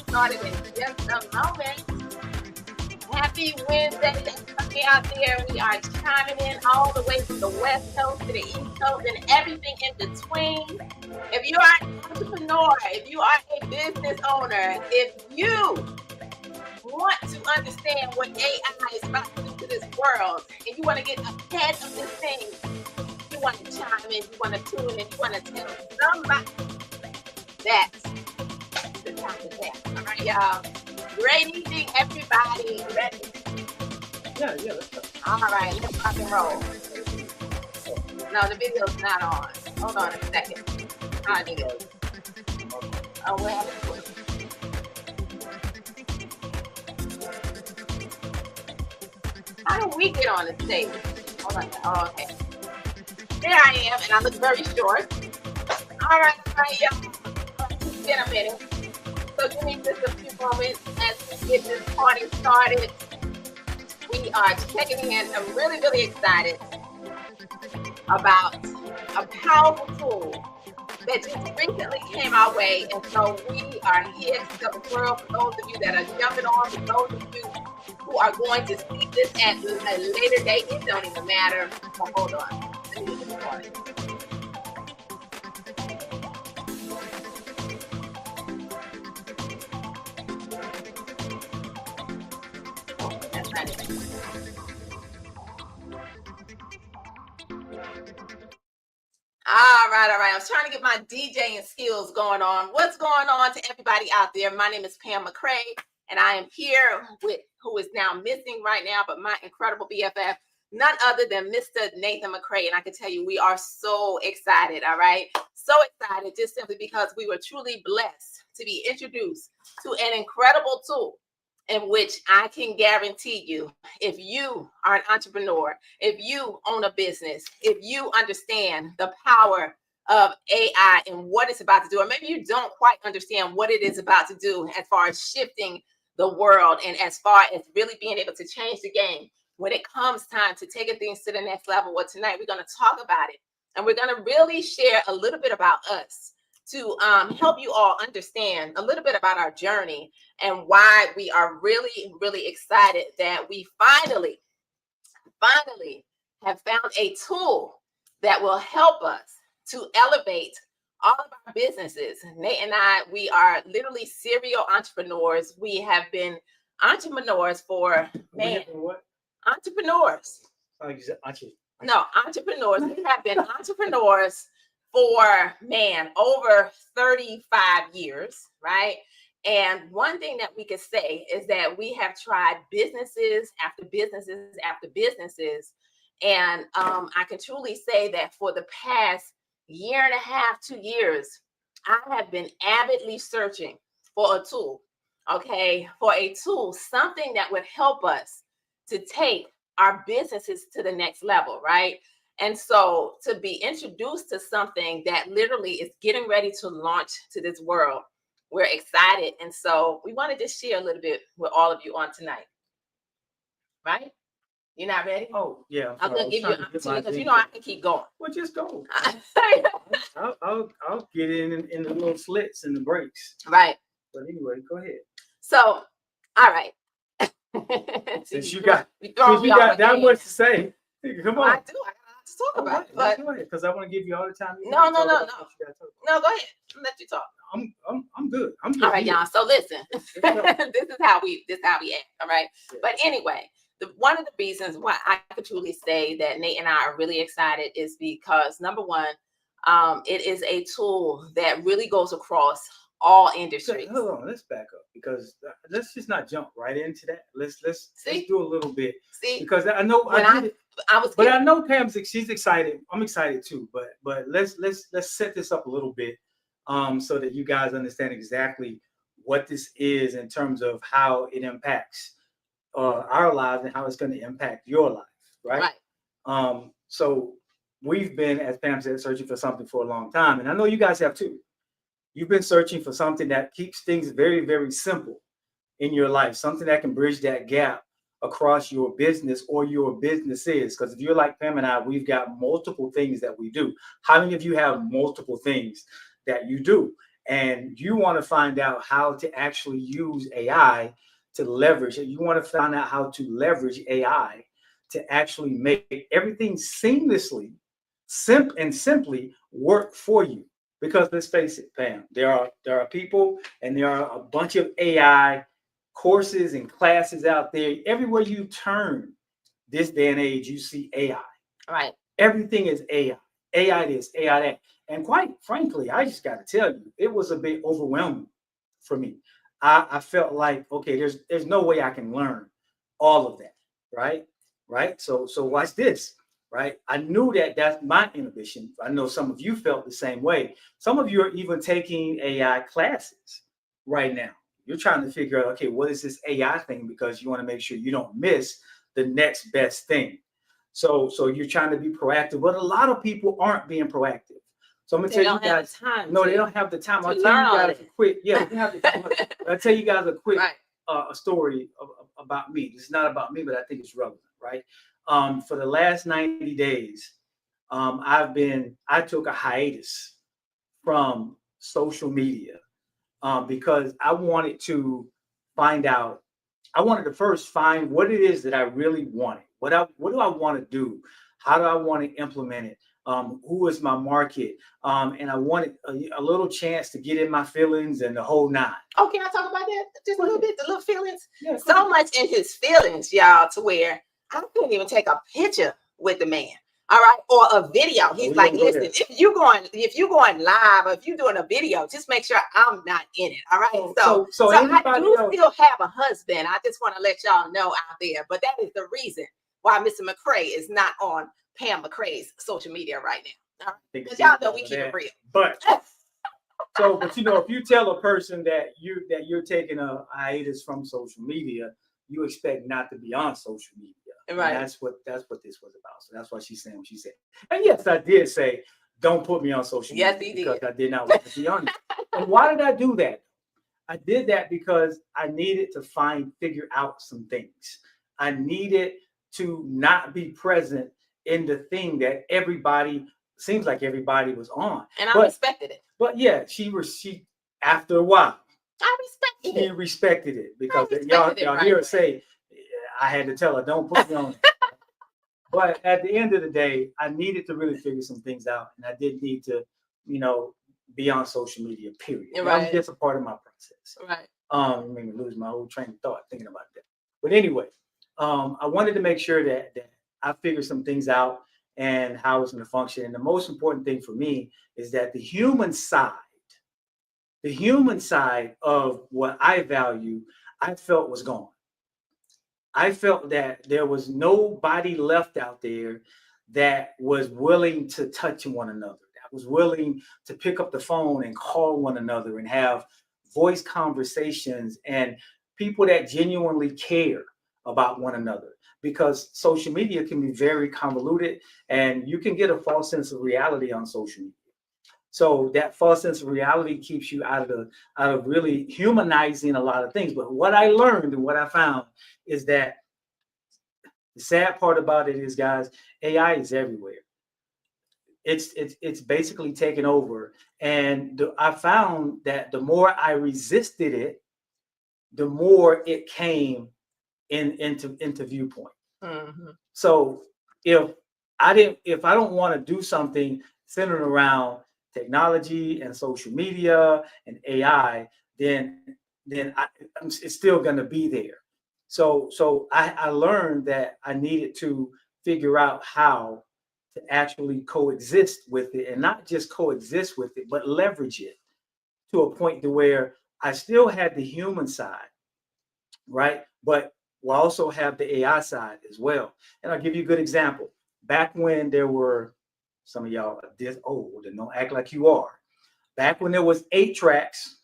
Started in just a moment. Happy Wednesday to everybody out there. We are chiming in all the way from the West Coast to the East Coast and everything in between. If you are an entrepreneur, if you are a business owner, if you want to understand what AI is about to do to this world and you want to get ahead of this thing, you want to chime in, you want to tune in, you want to tell somebody that the time is there. All right, y'all. Great evening, everybody. Ready? Yeah, let's go. All right, let's rock and roll. No, the video's not on. Hold on a second. I need it. Oh, what happened to it? How do we get on the stage? Hold on. Oh, okay. There I am, and I look very short. All right, y'all. It's been a minute. So give me just a few moments as we get this party started. We are checking in. I'm really, really excited about a powerful tool that just recently came our way. And so we are here to tell the world, for those of you that are jumping on, for those of you who are going to see this at a later date, it don't even matter. Oh, hold on. Let me get this started. All right. I was trying to get my DJing skills going on. What's going on to everybody out there? My name is Pam McCray, and I am here with who is now missing right now, but my incredible BFF, none other than Mr. Nathan McCray. And I can tell you, we are so excited. All right. So excited just simply because we were truly blessed to be introduced to an incredible tool in which I can guarantee you, if you are an entrepreneur, if you own a business, if you understand the power of AI and what it's about to do, or maybe you don't quite understand what it is about to do as far as shifting the world and as far as really being able to change the game when it comes time to taking things to the next level. Well, tonight we're going to talk about it, and we're going to really share a little bit about us to help you all understand a little bit about our journey and why we are really, really excited that we finally finally have found a tool that will help us to elevate all of our businesses. Nate and I, we are literally serial entrepreneurs. We have been entrepreneurs for, man, What? entrepreneurs. Oh, you said auntie. No, entrepreneurs. We have been entrepreneurs for, man, over 35 years, right? And one thing that we could say is that we have tried businesses after businesses after businesses. And I can truly say that for the past year and a half, 2 years, I have been avidly searching for a tool, okay, for a tool, something that would help us to take our businesses to the next level, right? And so to be introduced to something that literally is getting ready to launch to this world, we're excited. And so we wanted to share a little bit with all of you on tonight, right? You're not ready? Oh, yeah. I'm going to give you an opportunity because you know I can keep going. Well, just go. I'll get in the little slits and the breaks. Right. But anyway, go ahead. So, all right. Since you got that much to say, come on. I do. I got a lot to talk about. But go ahead, because I want to give you all the time. No. No, go ahead. I'll let you talk. I'm good. All right, y'all. So listen, this is how we act. All right. Yeah. But anyway, one of the reasons why I could truly say that Nate and I are really excited is because number one, it is a tool that really goes across all industries. So, hold on, let's back up because let's just not jump right into that. Let's do a little bit. See, because I know I know Pam's she's excited. I'm excited too. But let's set this up a little bit, so that you guys understand exactly what this is in terms of how it impacts our lives and how it's going to impact your life, right? So we've been, as Pam said, searching for something for a long time, and I know you guys have too. You've been searching for something that keeps things very, very simple in your life, something that can bridge that gap across your business or your businesses. Because if you're like Pam and I, we've got multiple things that we do. How many of you have multiple things that you do? And you want to find out how to actually use AI to leverage it. You want to find out how to leverage AI to actually make everything seamlessly, simply work for you. Because let's face it, Pam, there are people and there are a bunch of AI courses and classes out there. Everywhere you turn this day and age, you see AI. Right. Everything is AI. AI this, AI that. And quite frankly, I just got to tell you, it was a bit overwhelming for me. I felt like, okay, there's no way I can learn all of that, right? So watch this. Right. I knew that's my inhibition. I know some of you felt the same way. Some of you are even taking AI classes right now. You're trying to figure out, okay, what is this AI thing? Because you want to make sure you don't miss the next best thing. So you're trying to be proactive, but a lot of people aren't being proactive. So I'm gonna tell you guys, they don't have the time. I'll tell you guys a quick, they have the time. I'll tell you guys a quick a story about me. This is not about me, but I think it's relevant, right? For the last 90 days, I took a hiatus from social media because I wanted to find out. I wanted to first find what it is that I really wanted. What do I want to do? How do I want to implement it? Who is my market? And I wanted a little chance to get in my feelings and the whole nine. Oh, can I talk about that just a little bit? The little feelings. Yeah, so much in his feelings, y'all, to where I couldn't even take a picture with the man. All right, or a video. He's like, listen, if you're going live, or if you're doing a video, just make sure I'm not in it. All right. So I do still have a husband. I just want to let y'all know out there. But that is the reason why Mr. McCray is not on Pam McCray's social media right now. All right? Because y'all know we keep it real. But if you tell a person that you're taking a hiatus from social media, you expect not to be on social media. Right. And that's what this was about. So that's why she's saying what she said. And yes, I did say, don't put me on social media. Yes, he did. Because I did not want to be on it. And why did I do that? I did that because I needed to figure out some things. I needed to not be present in the thing that seems like everybody was on. And I respected it. But yeah, she after a while. I respected it. She respected it because y'all hear her say, I had to tell her, don't put me on. But at the end of the day, I needed to really figure some things out, and I didn't need to, you know, be on social media. Period. That was Right. just a part of my process. Right. You made me lose my whole train of thought thinking about that. But anyway, I wanted to make sure that I figured some things out and how it's going to function. And the most important thing for me is that the human side of what I value, I felt was gone. I felt that there was nobody left out there that was willing to touch one another, that was willing to pick up the phone and call one another and have voice conversations, and people that genuinely care about one another. Because social media can be very convoluted and you can get a false sense of reality on social media. So that false sense of reality keeps you out of really humanizing a lot of things. But what I learned and what I found is that the sad part about it is, guys, AI is everywhere. It's basically taken over, and I found that the more I resisted it, the more it came into viewpoint. Mm-hmm. So if if I don't want to do something centered around technology and social media and AI, it's still going to be there. So I learned that I needed to figure out how to actually coexist with it, and not just coexist with it, but leverage it to a point to where I still had the human side, right? But we'll also have the AI side as well. And I'll give you a good example. Back when there were, some of y'all are this old and don't act like you are. Back when there was 8 tracks,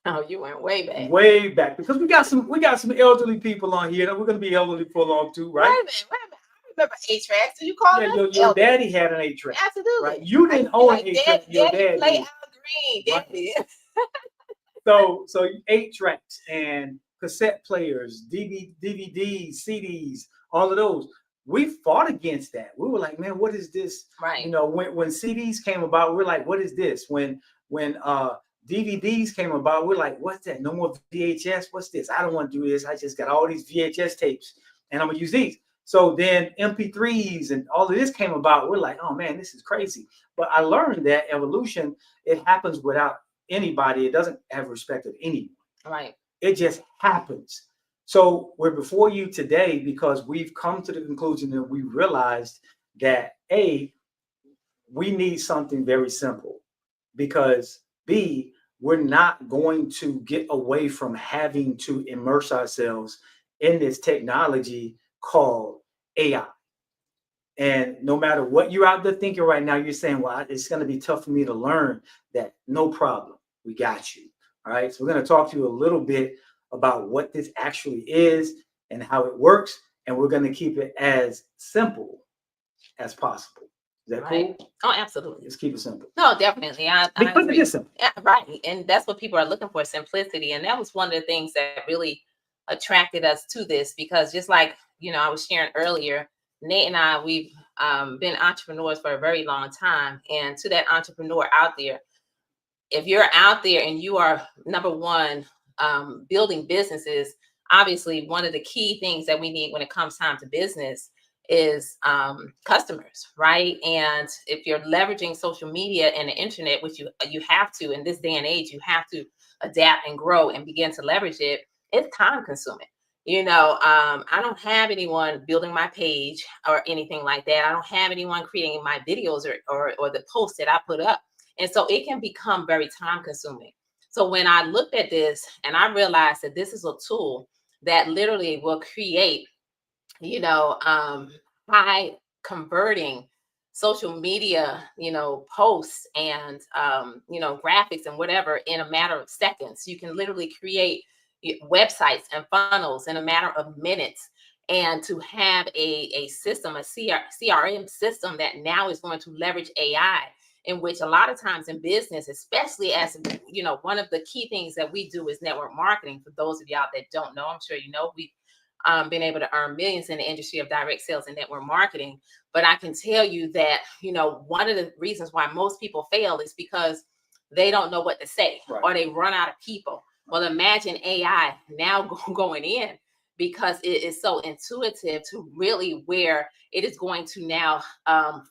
Oh, you went way back, because we got some elderly people on here, and we're gonna be elderly for long too, right? Wait a minute. Wait a minute. I remember 8 tracks. Do you call Yeah, them your elderly? daddy had an 8 track, Absolutely. right? You didn't own an 8 track. Your Daddy dad play did. Al Green. Right. Daddy. So 8 tracks and cassette players, DVDs, CDs, all of those. We fought against that. We were like, man, what is this? Right. You know, when CDs came about, we're like, what is this? When DVDs came about, we're like, what's that? No more VHS. What's this? I don't want to do this. I just got all these VHS tapes, and I'm gonna use these. So then MP3s and all of this came about. We're like, oh man, this is crazy. But I learned that evolution, it happens without anybody. It doesn't have respect of anyone. Right. It just happens. So we're before you today because we've come to the conclusion that we realized that A, we need something very simple, because B, we're not going to get away from having to immerse ourselves in this technology called AI. And no matter what you're out there thinking right now, you're saying, well, it's going to be tough for me to learn that. No problem. We got you. All right. So we're going to talk to you a little bit about what this actually is and how it works. And we're going to keep it as simple as possible. Is that Right. cool? Oh, absolutely. Let's keep it simple. No, definitely. I Because it agree. is simple. Yeah, right. And that's what people are looking for, simplicity. And that was one of the things that really attracted us to this, because just like, I was sharing earlier, Nate and I, we've been entrepreneurs for a very long time. And to that entrepreneur out there, if you're out there and you are, number one, building businesses, obviously one of the key things that we need when it comes time to business is customers, right? And if you're leveraging social media and the internet, which you have to in this day and age, you have to adapt and grow and begin to leverage it. It's time consuming. I don't have anyone building my page or anything like that. I don't have anyone creating my videos or the posts that I put up. And so it can become very time consuming. So when I looked at this and I realized that this is a tool that literally will create, high converting social media, posts and, graphics and whatever in a matter of seconds. You can literally create websites and funnels in a matter of minutes. And to have a system, a CRM system that now is going to leverage AI, in which a lot of times in business, especially as one of the key things that we do is network marketing. For those of y'all that don't know, I'm sure we've been able to earn millions in the industry of direct sales and network marketing. But I can tell you that, one of the reasons why most people fail is because they don't know what to say, Right. or they run out of people. Well, imagine AI now going in because it is so intuitive to really where it is going to now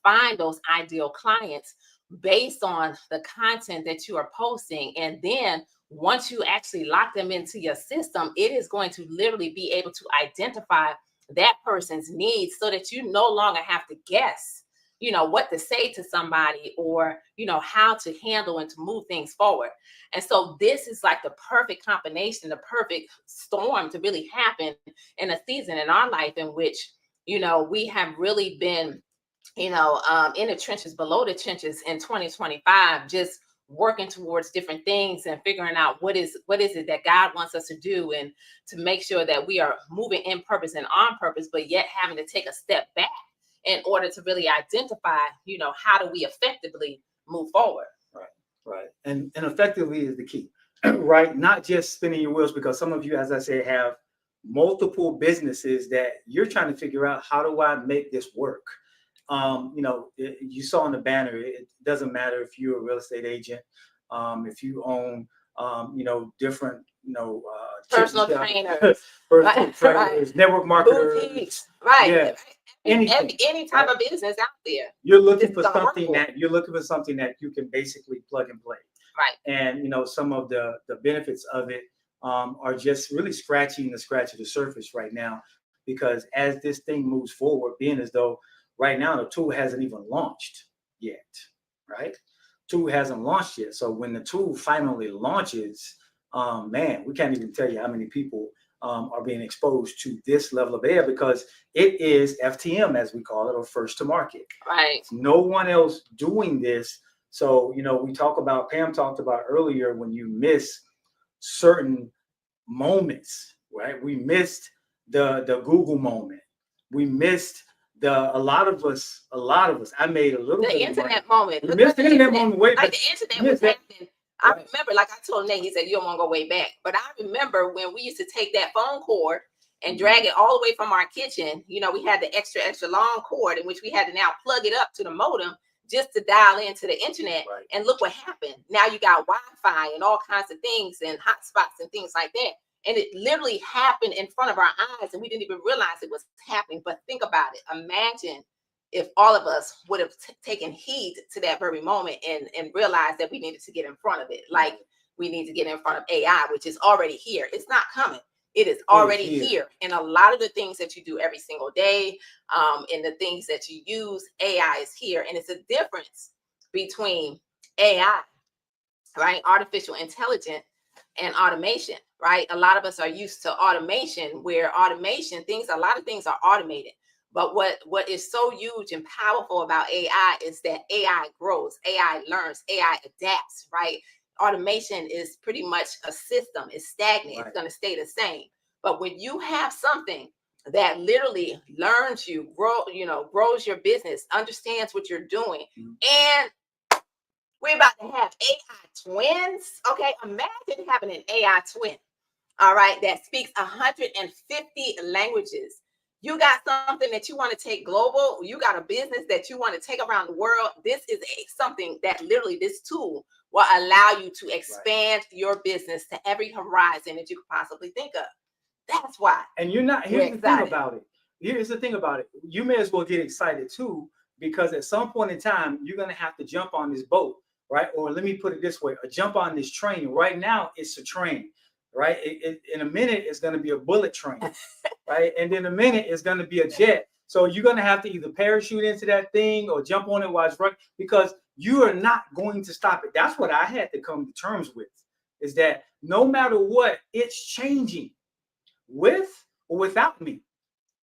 find those ideal clients based on the content that you are posting. And then once you actually lock them into your system, it is going to literally be able to identify that person's needs so that you no longer have to guess, what to say to somebody, or, how to handle and to move things forward. And so this is like the perfect combination, the perfect storm to really happen in a season in our life in which, we have really been, in the trenches, below the trenches in 2025, just working towards different things and figuring out what is it that God wants us to do, and to make sure that we are moving in purpose and on purpose, but yet having to take a step back in order to really identify, how do we effectively move forward. Right. And effectively is the key, right? Not just spinning your wheels, because some of you, as I said, have multiple businesses that you're trying to figure out, how do I make this work? You saw on the banner, it doesn't matter if you're a real estate agent, if you own, different, Personal trainers, personal trainers, network marketers, boutiques, right? Yeah, Any type of business out there. You're looking for something that you can basically plug and play, right? And some of the benefits of it are just really scratching the surface right now, because as this thing moves forward, being as though right now the tool hasn't even launched yet, right? Tool hasn't launched yet. So when the tool finally launches, man, we can't even tell you how many people are being exposed to this level of AI, because it is FTM, as we call it, or first to market. Right. No one else doing this. So, Pam talked about earlier, when you miss certain moments, right? We missed the Google moment. We missed a lot of us, I made a little bit the internet moment. We missed the internet moment way back. Like the internet was happening. I remember, like I told Nate, he said, you don't want to go way back. But I remember when we used to take that phone cord and drag it all the way from our kitchen. We had the extra long cord in which we had to now plug it up to the modem just to dial into the internet. Right. And look what happened. Now you got Wi-Fi and all kinds of things and hotspots and things like that. And it literally happened in front of our eyes, and we didn't even realize it was happening. But think about it. Imagine if all of us would have taken heed to that very moment and realized that we needed to get in front of it. Like, we need to get in front of AI, which is already here. It's not coming. It is already here. And a lot of the things that you do every single day, and the things that you use, AI is here. And it's a difference between AI, right? Artificial intelligence and automation, right? A lot of us are used to automation, where a lot of things are automated. But what is so huge and powerful about AI is that AI grows, AI learns, AI adapts, right? Automation is pretty much a system. It's stagnant. Right. It's going to stay the same. But when you have something that literally learns you, grows your business, understands what you're doing, and we're about to have AI twins. Okay, imagine having an AI twin, all right, that speaks 150 languages. You got something that you want to take global. You got a business that you want to take around the world. This is something that literally this tool will allow you to expand your business to every horizon that you could possibly think of. That's why. And you're not, here's the thing about it. Here's the thing about it. You may as well get excited too, because at some point in time, you're going to have to jump on this boat, right? Or let me put it this way, or jump on this train. Right now, it's a train. Right. In a minute, it's going to be a bullet train. Right. And in a minute, it's going to be a jet. So you're going to have to either parachute into that thing or jump on it while it's running, because you are not going to stop it. That's what I had to come to terms with, is that no matter what, it's changing with or without me.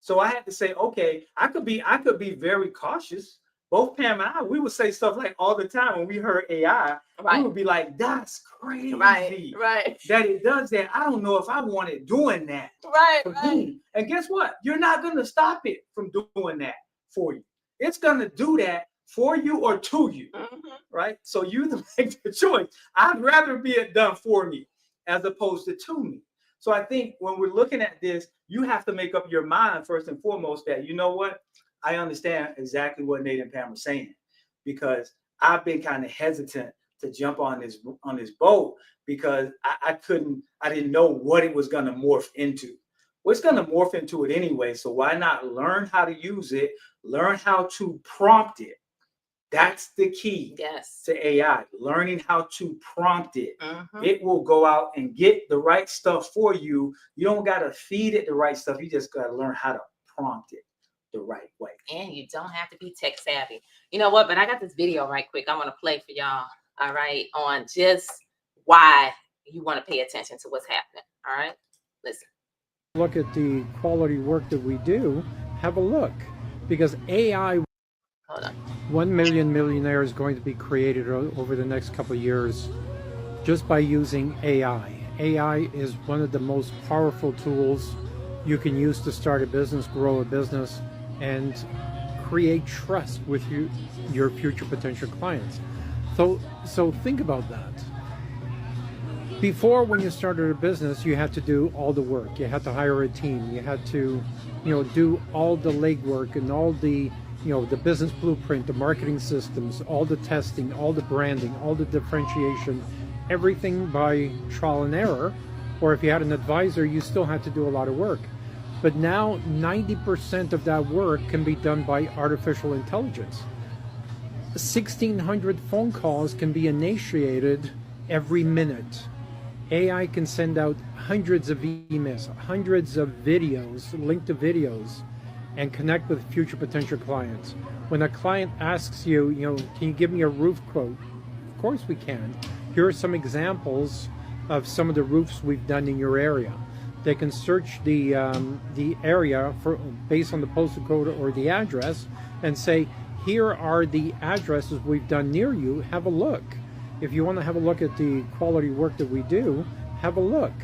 So I had to say, OK, I could be very cautious. Both Pam and I, we would say stuff like all the time when we heard AI, right. We would be like, that's crazy. Right. That it does that. I don't know if I want it doing that. Right. Me. And guess what? You're not going to stop it from doing that for you. It's going to do that for you or to you. Mm-hmm. Right. So you make the choice. I'd rather be it done for me as opposed to me. So I think when we're looking at this, you have to make up your mind first and foremost that, you know what? I understand exactly what Nate and Pam are saying, because I've been kind of hesitant to jump on this boat, because I didn't know what it was going to morph into. Well, it's going to morph into it anyway. So why not learn how to use it, learn how to prompt it. That's the key to AI, learning how to prompt it. It will go out and get the right stuff for you. You don't got to feed it the right stuff. You just got to learn how to prompt it the right way. And you don't have to be tech savvy. You know what? But I got this video right quick I want to play for y'all, all right, on just why you want to pay attention to what's happening, all right? Listen. Look at the quality work that we do. Have a look. Because AI... Hold on. 1 million millionaires is going to be created over the next couple of years just by using AI. AI is one of the most powerful tools you can use to start a business, grow a business, and create trust with your future potential clients. So think about that. Before, when you started a business, you had to do all the work. You had to hire a team. You had to, do all the legwork and all the the business blueprint, the marketing systems, all the testing, all the branding, all the differentiation, everything by trial and error. Or if you had an advisor, you still had to do a lot of work. But now 90% of that work can be done by artificial intelligence. 1,600 phone calls can be initiated every minute. AI can send out hundreds of emails, hundreds of videos, link to videos, and connect with future potential clients. When a client asks you, can you give me a roof quote? Of course we can. Here are some examples of some of the roofs we've done in your area. They can search the area based on the postal code or the address and say, here are the addresses we've done near you. Have a look. If you want to have a look at the quality work that we do, have a look.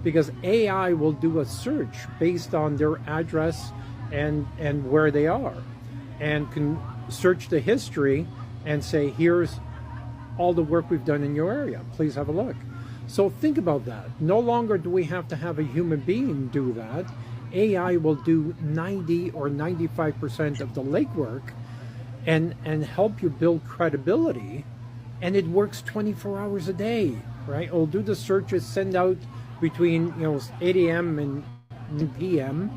Because AI will do a search based on their address and where they are, and can search the history and say, here's all the work we've done in your area. Please have a look. So think about that. No longer do we have to have a human being do that. AI will do 90 or 95% of the legwork and help you build credibility. And it works 24 hours a day, right? It'll do the searches, send out between 8 a.m. and 9 p.m.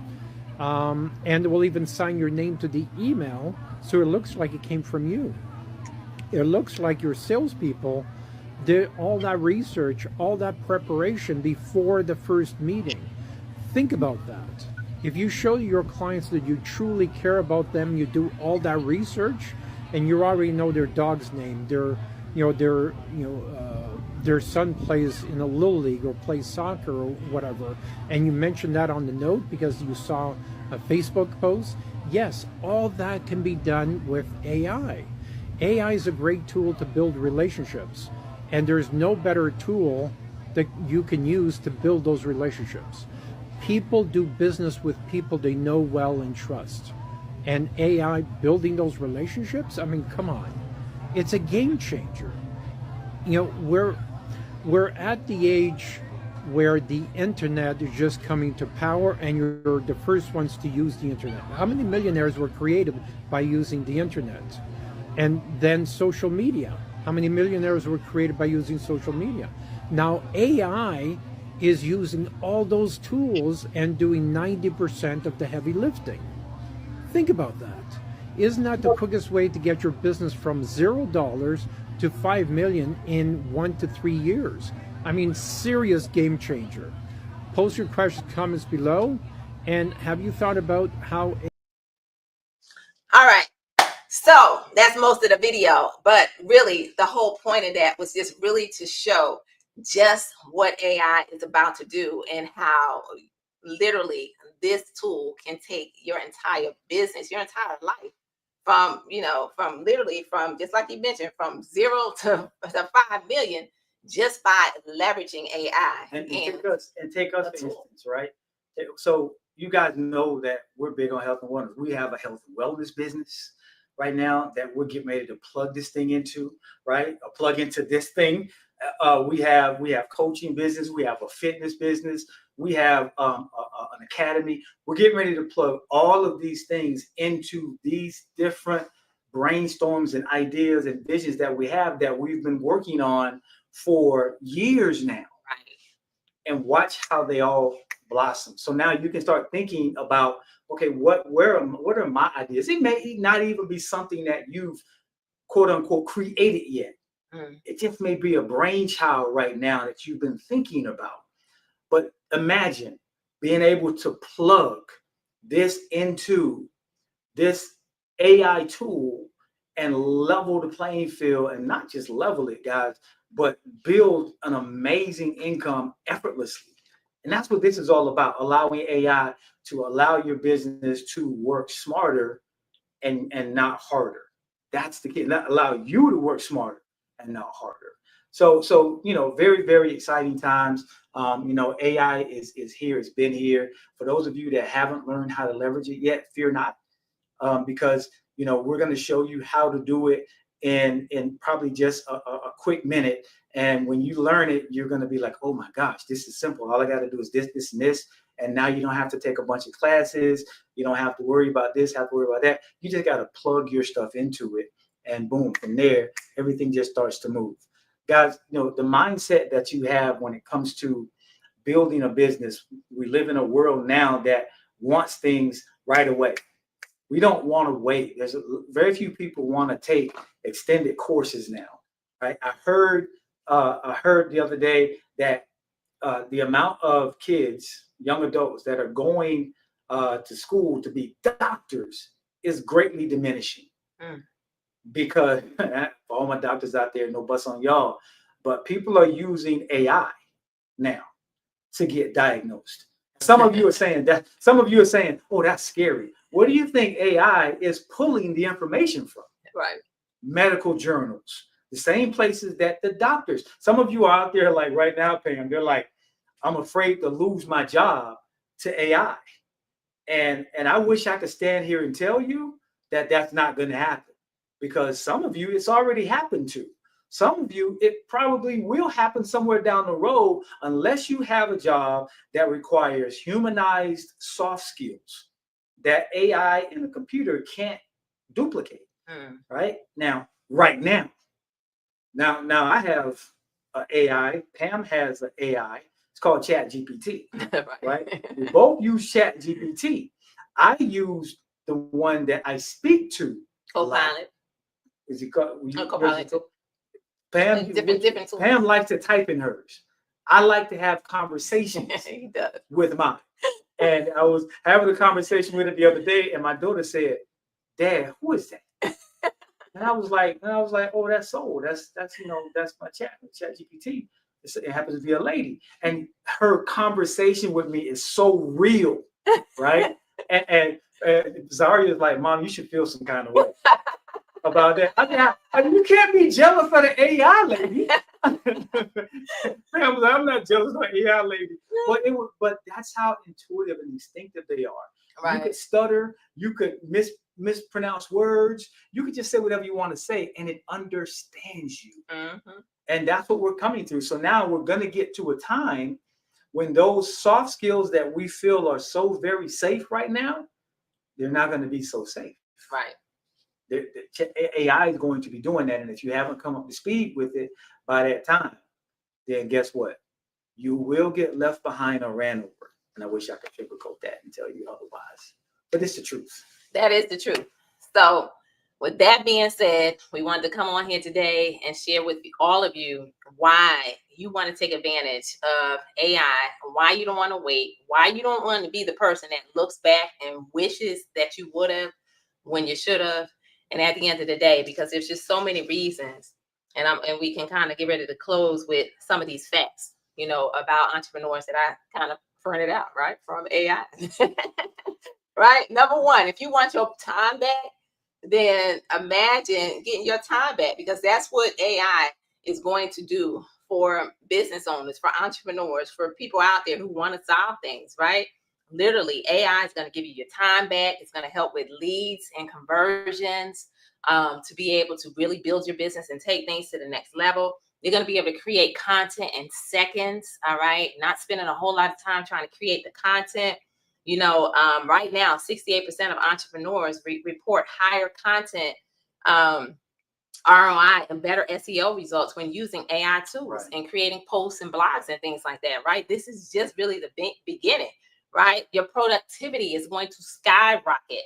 And it will even sign your name to the email, so it looks like it came from you. It looks like your salespeople did all that research, all that preparation before the first meeting. Think about that. If you show your clients that you truly care about them, you do all that research, and you already know their dog's name, their son plays in a little league or plays soccer or whatever, and you mention that on the note because you saw a Facebook post, yes, all that can be done with AI. AI is a great tool to build relationships, and there's no better tool that you can use to build those relationships. People do business with people they know well and trust. And AI building those relationships, I mean, come on. It's a game changer. We're at the age where the internet is just coming to power, and you're the first ones to use the internet. How many millionaires were created by using the internet? And then social media. How many millionaires were created by using social media? Now AI is using all those tools and doing 90% of the heavy lifting. Think about that. Isn't that the quickest way to get your business from $0 to $5 million in 1 to 3 years? I mean, serious game changer. Post your questions, comments below, and have you thought about how... All right. So that's most of the video, but really the whole point of that was just really to show just what AI is about to do and how literally this tool can take your entire business, your entire life from, from literally from, just like you mentioned, from 0 to 5 million just by leveraging AI. And take us for instance, right? So you guys know that we're big on health and wellness. We have a health and wellness business right now that we're getting ready to plug this thing into, right? Plug into this thing. We have coaching business. We have a fitness business. We have an academy. We're getting ready to plug all of these things into these different brainstorms and ideas and visions that we have that we've been working on for years now. Right. And watch how they all blossom. So now you can start thinking about, okay, what are my ideas? It may not even be something that you've quote unquote created yet. It just may be a brainchild right now that you've been thinking about. But imagine being able to plug this into this AI tool and level the playing field, and not just level it, guys, but build an amazing income effortlessly. And that's what this is all about, allowing AI to allow your business to work smarter and not harder. That's the key. Not allow you to work smarter and not harder. So very, very exciting times. AI is here. It's been here. For those of you that haven't learned how to leverage it yet, fear not, because we're going to show you how to do it in probably just a quick minute. And when you learn it, you're going to be like, oh my gosh, this is simple. All I got to do is this, and this. And now you don't have to take a bunch of classes. You don't have to worry about this, have to worry about that. You just got to plug your stuff into it. And boom, from there, everything just starts to move. Guys, the mindset that you have when it comes to building a business, we live in a world now that wants things right away. We don't want to wait. There's very few people want to take extended courses now, right? I heard the other day that the amount of kids, young adults that are going to school to be doctors is greatly diminishing. Because for all my doctors out there, no bus on y'all, but people are using AI now to get diagnosed. Some of you are saying that. Some of you are saying, "Oh, that's scary." Where do you think AI is pulling the information from? Right. Medical journals, the same places that the doctors. Some of you are out there like right now, Pam. They're like, "I'm afraid to lose my job to AI," and I wish I could stand here and tell you that that's not going to happen, because some of you it's already happened to. Some of you, it probably will happen somewhere down the road, unless you have a job that requires humanized soft skills that AI and the computer can't duplicate. Right now. Now I have an AI. Pam has an AI. It's called Chat GPT. Right? We both use Chat GPT. I use the one that I speak to. Copilot. Is it called Copilot? Pam, different tools. Pam likes to type in hers. I like to have conversations He does. with mine. And I was having a conversation with it the other day, and my daughter said, "Dad, who is that?" And I was like, "Oh, that's Soul. That's my Chat GPT. It happens to be a lady." And her conversation with me is so real, right? and Zaria is like, "Mom, you should feel some kind of way about that." I mean, you can't be jealous of the AI lady. I'm not jealous of the AI lady, but that's how intuitive and instinctive they are. Right. You could stutter, you could mispronounce words, you could just say whatever you want to say, and it understands you. And that's what we're coming through. So now we're going to get to a time when those soft skills that we feel are so very safe right now, they're not going to be so safe. Right. The AI is going to be doing that, and if you haven't come up to speed with it by that time, then guess what? You will get left behind or ran over. And I wish I could sugarcoat that and tell you otherwise, but it's the truth. That is the truth. So with that being said, we wanted to come on here today and share with all of you why you want to take advantage of AI, why you don't want to wait, why you don't want to be the person that looks back and wishes that you would have when you should have. And at the end of the day, because there's just so many reasons, and we can kind of get ready to close with some of these facts, about entrepreneurs that I kind of printed out, right, from AI. Right? Number one, if you want your time back, then imagine getting your time back, because that's what AI is going to do for business owners, for entrepreneurs, for people out there who want to solve things, right? Literally, AI is going to give you your time back. It's going to help with leads and conversions, to be able to really build your business and take things to the next level. You're going to be able to create content in seconds, all right? Not spending a whole lot of time trying to create the content. Right now, 68% of entrepreneurs report higher content ROI and better SEO results when using AI tools Right. and creating posts and blogs and things like that, right? This is just really the beginning, right? Your productivity is going to skyrocket.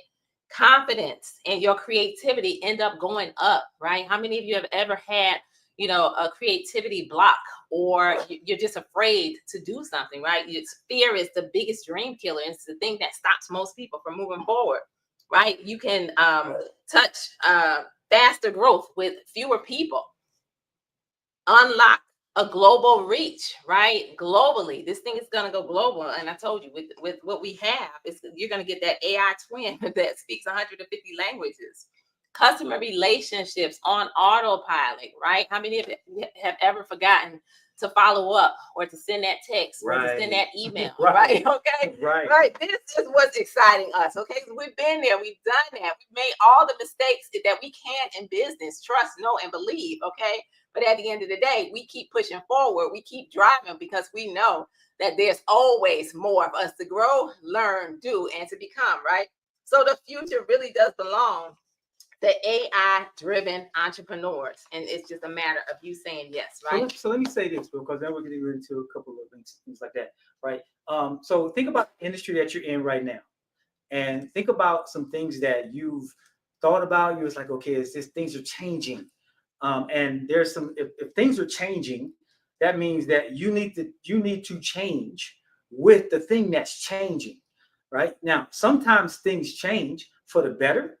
Confidence and your creativity end up going up, right? How many of you have ever had, a creativity block, or you're just afraid to do something, right? Fear is the biggest dream killer. It's the thing that stops most people from moving forward, right? You can touch faster growth with fewer people, unlock a global reach, right? Globally, this thing is going to go global. And I told you, with what we have, you're going to get that AI twin that speaks 150 languages. Customer relationships on autopilot, right? How many of you have ever forgotten to follow up or to send that text or to send that email, right? Okay, right. This is what's exciting us, okay? We've been there, we've done that, we've made all the mistakes that we can in business. Trust, know, and believe, okay? But at the end of the day, we keep pushing forward. We keep driving because we know that there's always more of us to grow, learn, do, and to become, right? So the future really does belong to AI-driven entrepreneurs. And it's just a matter of you saying yes, right? So let me say this, because then we're getting into a couple of things like that, right? So think about the industry that you're in right now, and think about some things that you've thought about. You was like, okay, things are changing. And there's if things are changing, that means that you need to change with the thing that's changing, right? Now, sometimes things change for the better,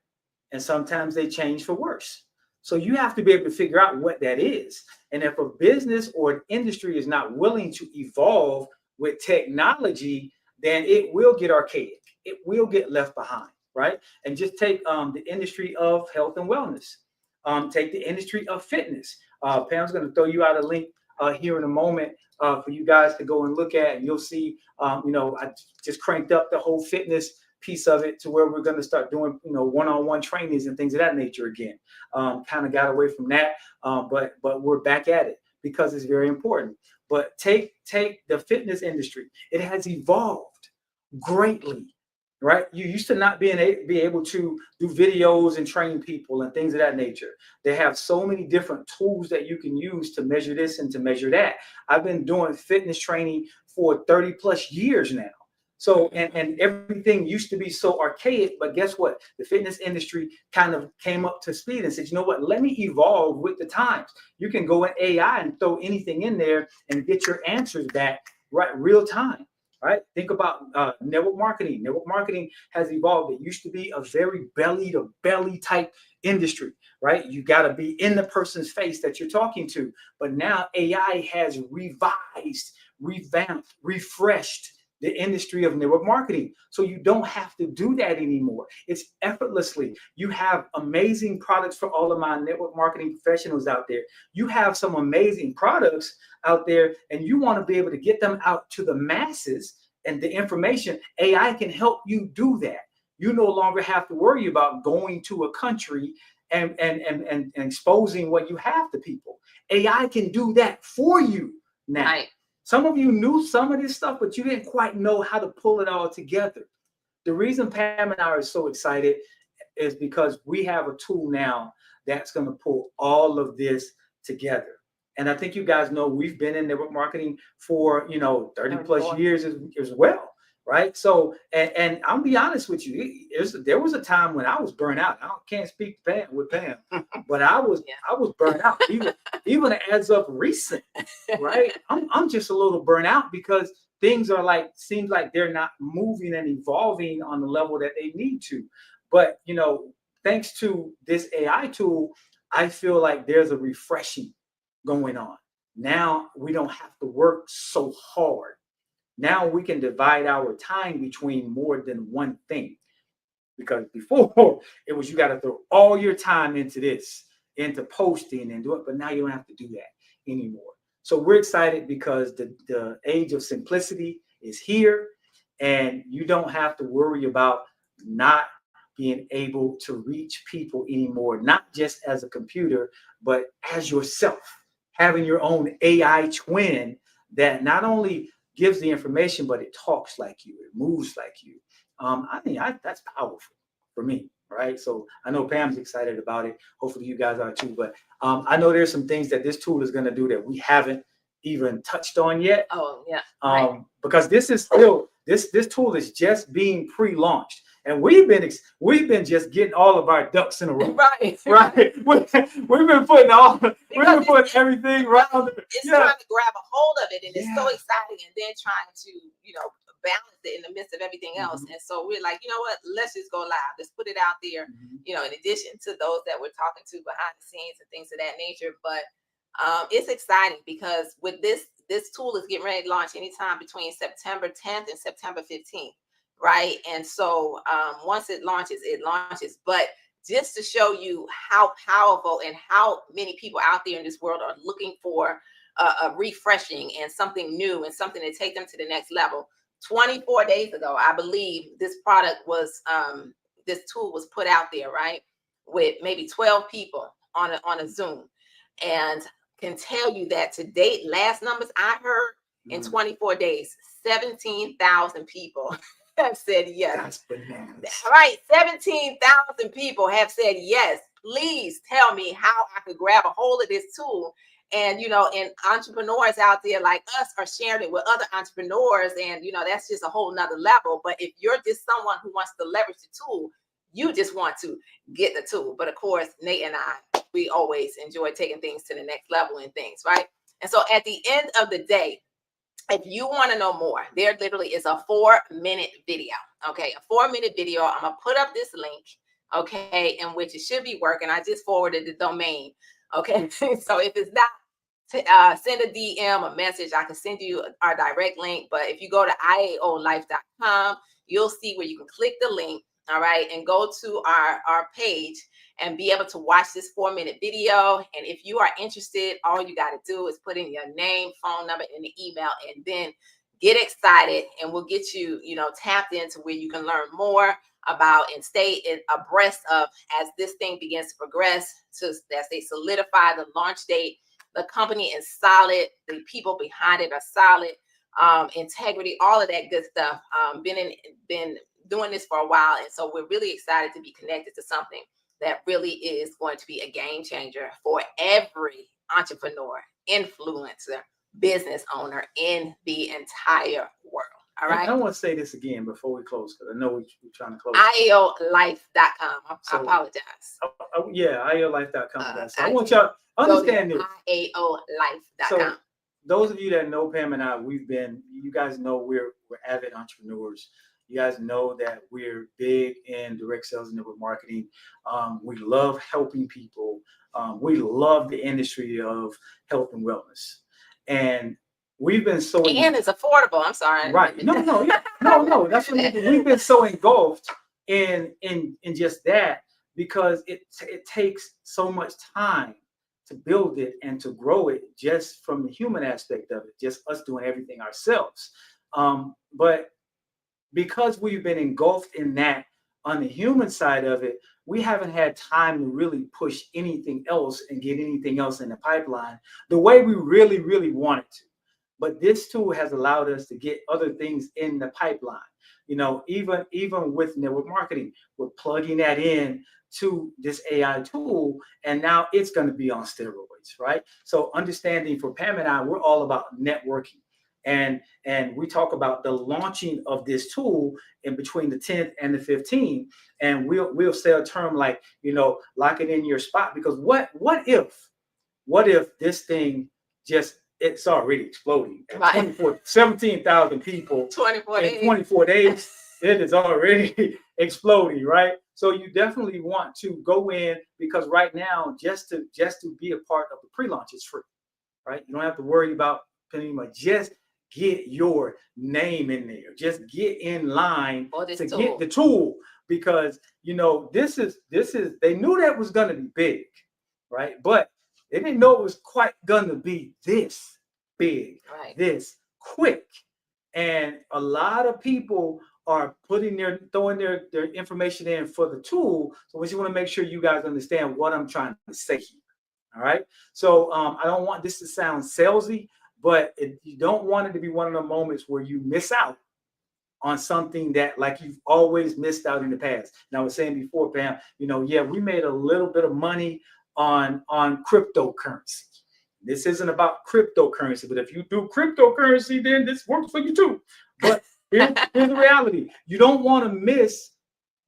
and sometimes they change for worse. So you have to be able to figure out what that is. And if a business or an industry is not willing to evolve with technology, then it will get archaic. It will get left behind, right? And just take the industry of health and wellness. Take the industry of fitness. Pam's going to throw you out a link here in a moment for you guys to go and look at, and you'll see. I just cranked up the whole fitness piece of it to where we're going to start doing, one-on-one trainings and things of that nature again. Kind of got away from that, but we're back at it because it's very important. But take the fitness industry. It has evolved greatly. Right, you used to not be able to do videos and train people and things of that nature. They have so many different tools that you can use to measure this and to measure that. I've been doing fitness training for 30 plus years now. So, and everything used to be so archaic, but guess what? The fitness industry kind of came up to speed and said, you know what? Let me evolve with the times. You can go in AI and throw anything in there and get your answers back right real time. Right? Think about network marketing. Network marketing has evolved. It used to be a very belly to belly type industry, right? You got to be in the person's face that you're talking to. But now AI has revised, revamped, refreshed the industry of network marketing. So you don't have to do that anymore. It's effortlessly. You have amazing products for all of my network marketing professionals out there. You have some amazing products out there, and you want to be able to get them out to the masses and the information. AI can help you do that. You no longer have to worry about going to a country and exposing what you have to people. AI can do that for you now. Right. Some of you knew some of this stuff, but you didn't quite know how to pull it all together. The reason Pam and I are so excited is because we have a tool now that's going to pull all of this together. And I think you guys know we've been in network marketing for 30 plus years as well, right? So, and I'll be honest with you, there was a time when I was burnt out. I can't speak with Pam, but I was burnt out even as of recent, right? I'm just a little burnt out because things are seems like they're not moving and evolving on the level that they need to. But thanks to this AI tool, I feel like there's a refreshing going on. Now we don't have to work so hard. Now we can divide our time between more than one thing. Because before it was you got to throw all your time into this, into posting and do it, but now you don't have to do that anymore. So we're excited because the age of simplicity is here, and you don't have to worry about not being able to reach people anymore, not just as a computer, but as yourself, having your own AI twin that not only gives the information, but it talks like you, it moves like you. I think that's powerful for me. All right. So I know Pam's excited about it. Hopefully you guys are too. But I know there's some things that this tool is going to do that we haven't even touched on yet. Oh, yeah. Right. Because this is still this tool is just being pre-launched. And we've been just getting all of our ducks in a row. Right. We've been putting everything right on it's trying to grab a hold of it, and it's so exciting, and then trying to, balance it in the midst of everything else. And so we're like, you know what, let's just go live. Let's put it out there, in addition to those that we're talking to behind the scenes and things of that nature. But it's exciting because with this tool is getting ready to launch anytime between September 10th and September 15th. Right. And so once it launches. But just to show you how powerful and how many people out there in this world are looking for a refreshing and something new and something to take them to the next level. 24 days ago, I believe this product was, this tool was put out there, right, with maybe 12 people on a Zoom, and can tell you that to date, last numbers I heard, in 24 days, 17,000 people have said yes. That's bananas. All right, 17,000 people have said yes. Please tell me how I could grab a hold of this tool. And, and entrepreneurs out there like us are sharing it with other entrepreneurs. And, that's just a whole nother level. But if you're just someone who wants to leverage the tool, you just want to get the tool. But of course, Nate and I, we always enjoy taking things to the next level and things, right? And so at the end of the day, if you want to know more, there literally is a 4-minute video. Okay, a 4-minute video. I'm going to put up this link, okay, in which it should be working. I just forwarded the domain. Okay, so if it's not, send a DM, a message. I can send you our direct link. But if you go to iaolife.com, you'll see where you can click the link, all right, and go to our page and be able to watch this 4-minute video. And if you are interested, all you got to do is put in your name, phone number, and the email, and then get excited, and we'll get you, tapped into where you can learn more about and stay abreast of as this thing begins to progress, to as they solidify the launch date. The company is solid. The people behind it are solid. Integrity, all of that good stuff. Been doing this for a while, and so we're really excited to be connected to something that really is going to be a game changer for every entrepreneur, influencer, business owner in the entire world. All right. I want to say this again before we close, because I know we're trying to close. iaolife.com. I apologize. Yeah, iaolife.com. So I want y'all to understand this. iaolife.com. So those of you that know Pam and I, you guys know we're avid entrepreneurs. You guys know that we're big in direct sales and network marketing. We love helping people. We love the industry of health and wellness. And we've been so and it's affordable. I'm sorry. Right. No. That's what we've been so engulfed in just that, because it takes so much time to build it and to grow it, just from the human aspect of it, just us doing everything ourselves. But because we've been engulfed in that on the human side of it, we haven't had time to really push anything else and get anything else in the pipeline the way we really, really wanted to. But this tool has allowed us to get other things in the pipeline. Even with network marketing, we're plugging that in to this AI tool, and now it's going to be on steroids, right? So understanding, for Pam and I, we're all about networking. And we talk about the launching of this tool in between the 10th and the 15th. And we'll say a term like, lock it in your spot, because what if this thing it's already exploding at 17,000 people 24 days. It is already exploding, right? So you definitely want to go in, because right now, just to be a part of the pre-launch is free, right? You don't have to worry about paying much. Just get your name in there. Just get in line to get the tool, because this is they knew that was going to be big, right? But they didn't know it was quite going to be this big, right, this quick. And a lot of people are throwing their information in for the tool. So we just want to make sure you guys understand what I'm trying to say here. All right. So I don't want this to sound salesy, but you don't want it to be one of the moments where you miss out on something that like you've always missed out in the past. And I was saying before, Pam, yeah, we made a little bit of money on cryptocurrency. This isn't about cryptocurrency, but if you do cryptocurrency, then this works for you too. But here's the reality: you don't want to miss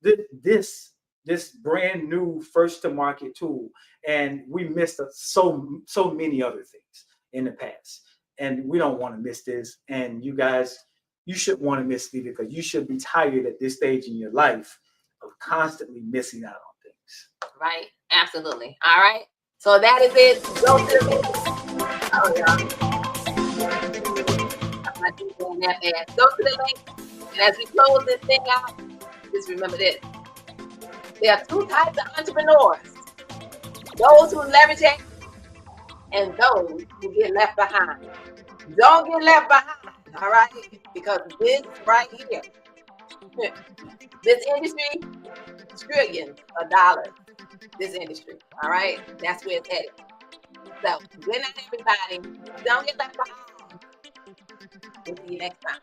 this brand new first to market tool, and we missed so many other things in the past, and we don't want to miss this. And you guys, you shouldn't want to miss it, because you should be tired at this stage in your life of constantly missing out on things. Right. Absolutely. All right. So that is it. Go to the link. Oh, yeah. I'm not doing that bad. Go to the link. And as we close this thing out, just remember this. There are two types of entrepreneurs: those who leverage it and those who get left behind. Don't get left behind, all right? Because this right here, this industry, trillions of dollars. This industry, all right? That's where it's headed. So, good night, everybody. Don't get left behind. We'll see you next time.